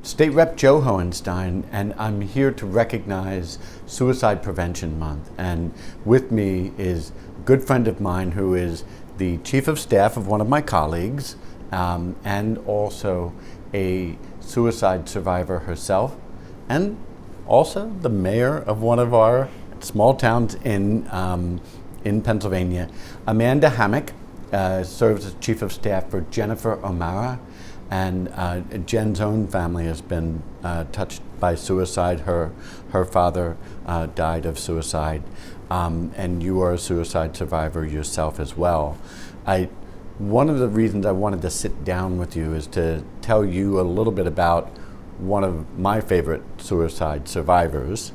State Rep Joe Hohenstein, and I'm here to recognize Suicide Prevention Month. And with me is a good friend of mine who is the Chief of Staff of one of my colleagues, and also a suicide survivor herself, and also the mayor of one of our small towns in Pennsylvania. Amanda Hammock serves as Chief of Staff for Jennifer O'Mara, and Jen's own family has been touched by suicide. Her father died of suicide, and you are a suicide survivor yourself as well. One of the reasons I wanted to sit down with you is to tell you a little bit about one of my favorite suicide survivors.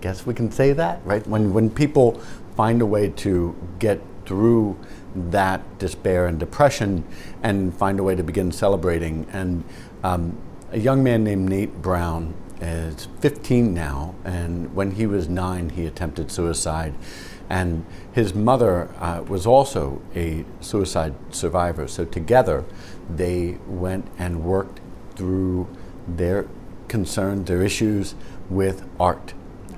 Guess we can say that, right? When people find a way to get through that despair and depression and find a way to begin celebrating. And a young man named Nate Brown is 15 now, and when he was 9, he attempted suicide. And his mother was also a suicide survivor. So together, they went and worked through their concerns, their issues with art.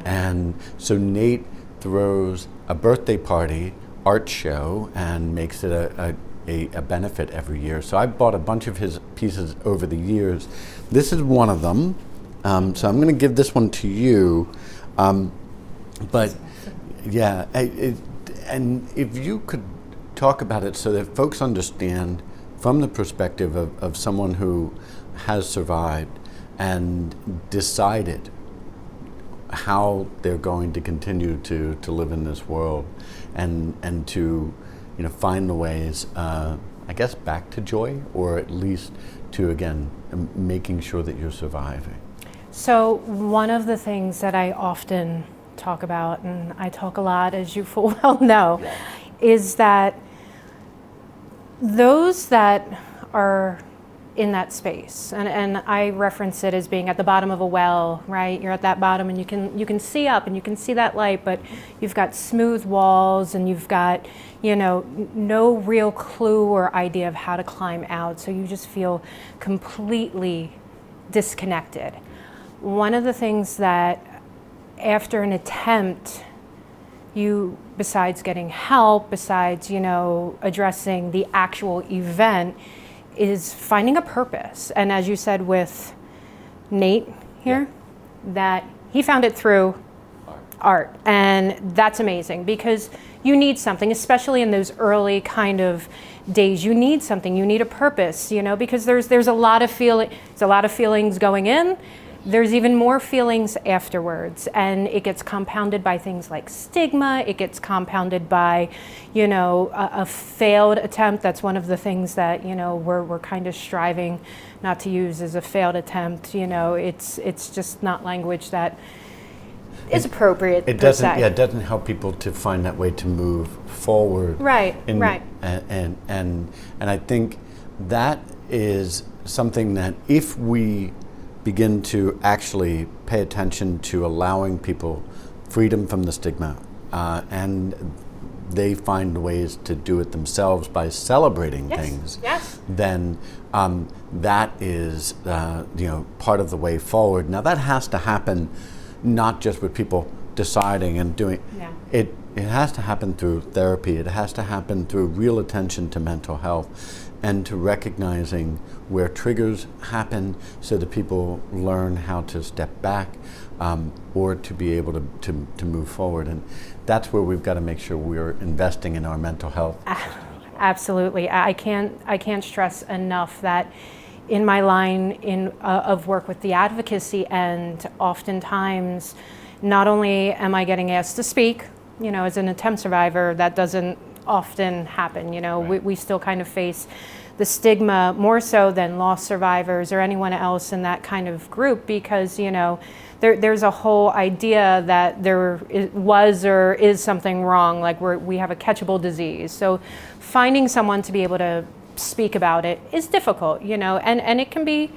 And so Nate throws a birthday party art show and makes it a benefit every year. So I bought a bunch of his pieces over the years. This is one of them. So I'm going to give this one to you. But yeah, and if you could talk about it so that folks understand from the perspective of someone who has survived and decided how they're going to continue to live in this world and to find the ways, I guess, back to joy, or at least to, again, making sure that you're surviving. So one of the things that I often talk about, and I talk a lot, as you full well know, is that those that are in that space, and I reference it as being at the bottom of a well, right? You're at that bottom and you can see up and you can see that light, but you've got smooth walls and you've got, no real clue or idea of how to climb out. So you just feel completely disconnected. One of the things that after an attempt, you, besides getting help, besides, addressing the actual event, is finding a purpose. And as you said with Nate here, that he found it through art. And that's amazing, because you need something, especially in those early kind of days. You need something, you need a purpose, because there's a lot of feelings going in. There's even more feelings afterwards, and it gets compounded by things like stigma. It gets compounded by, a failed attempt. That's one of the things that, we're kind of striving not to use as a failed attempt. It's just not language that is appropriate. It doesn't help people to find that way to move forward. Right. And I think that is something that if we begin to actually pay attention to allowing people freedom from the stigma, and they find ways to do it themselves by celebrating things, then that is part of the way forward. Now that has to happen not just with people deciding and doing it. It has to happen through therapy. It has to happen through real attention to mental health and to recognizing where triggers happen so that people learn how to step back, or to be able to move forward. And that's where we've got to make sure we're investing in our mental health. Absolutely. I can't stress enough that in my line of work with the advocacy end, oftentimes not only am I getting asked to speak, as an attempt survivor, that doesn't often happen. Right. We still kind of face the stigma more so than lost survivors or anyone else in that kind of group, because there's a whole idea that there was or is something wrong, like we have a catchable disease. So finding someone to be able to speak about it is difficult, and it can be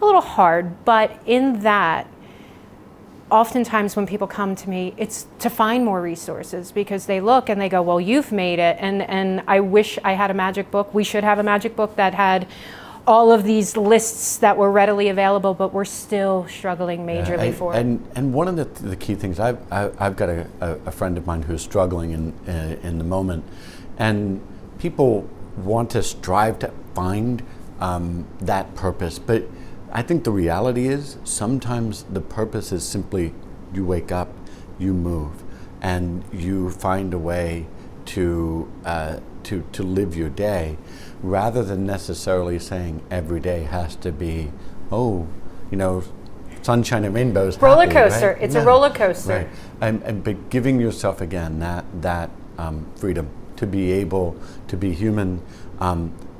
a little hard. But in that, oftentimes when people come to me, it's to find more resources, because they look and they go, well, you've made it, and I wish I had a magic book. We should have a magic book that had all of these lists that were readily available, but we're still struggling majorly for it. And one of the key things, I've got a friend of mine who's struggling in the moment, and people want to strive to find that purpose, but I think the reality is sometimes the purpose is simply you wake up, you move, and you find a way to live your day, rather than necessarily saying every day has to be, oh, sunshine and rainbows. Roller happy, coaster. right? It's No. a roller coaster. Right. And but giving yourself again that freedom to be able to be human,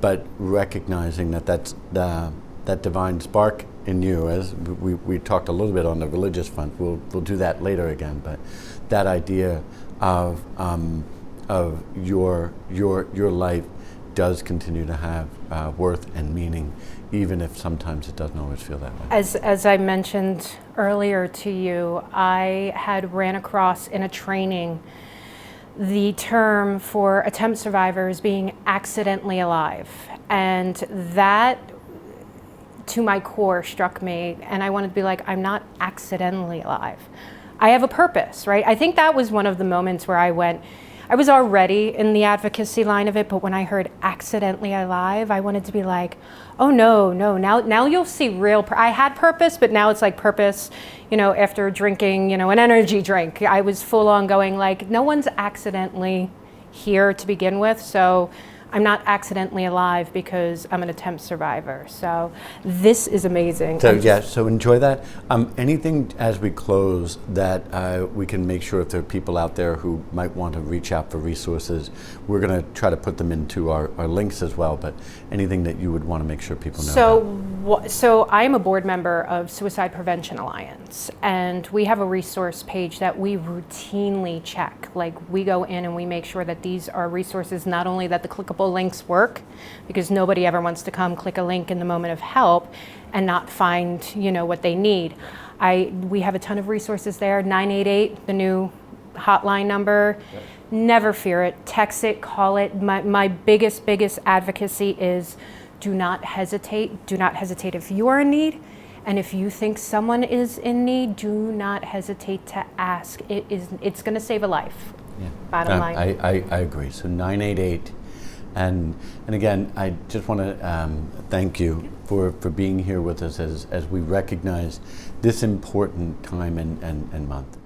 but recognizing that's that divine spark in you. As we talked a little bit on the religious front, we'll do that later again. But that idea of your life does continue to have worth and meaning, even if sometimes it doesn't always feel that way. As I mentioned earlier to you, I had ran across in a training the term for attempt survivors being accidentally alive. And that, to my core, struck me. And I wanted to be like, I'm not accidentally alive. I have a purpose, right? I think that was one of the moments where I was already in the advocacy line of it, but when I heard accidentally alive, I wanted to be like, oh no, now you'll see real, I had purpose, but now it's like purpose, after drinking, an energy drink. I was full on going like, no one's accidentally here to begin with, so I'm not accidentally alive because I'm an attempt survivor. So this is amazing. So enjoy that. Anything as we close that we can make sure if there are people out there who might want to reach out for resources, we're going to try to put them into our links as well, but anything that you would want to make sure people know So I am a board member of Suicide Prevention Alliance, and we have a resource page that we routinely check. Like, we go in and we make sure that these are resources, not only that the clickable links work, because nobody ever wants to come click a link in the moment of help and not find what they need. We have a ton of resources there. 988, the new hotline number. Yep. Never fear it. Text it, call it. My biggest advocacy is do not hesitate. Do not hesitate if you are in need. And if you think someone is in need, do not hesitate to ask. It's going to save a life. Yeah. Bottom line. I agree. So 988. And again, I just want to thank you for being here with us as we recognize this important time and month.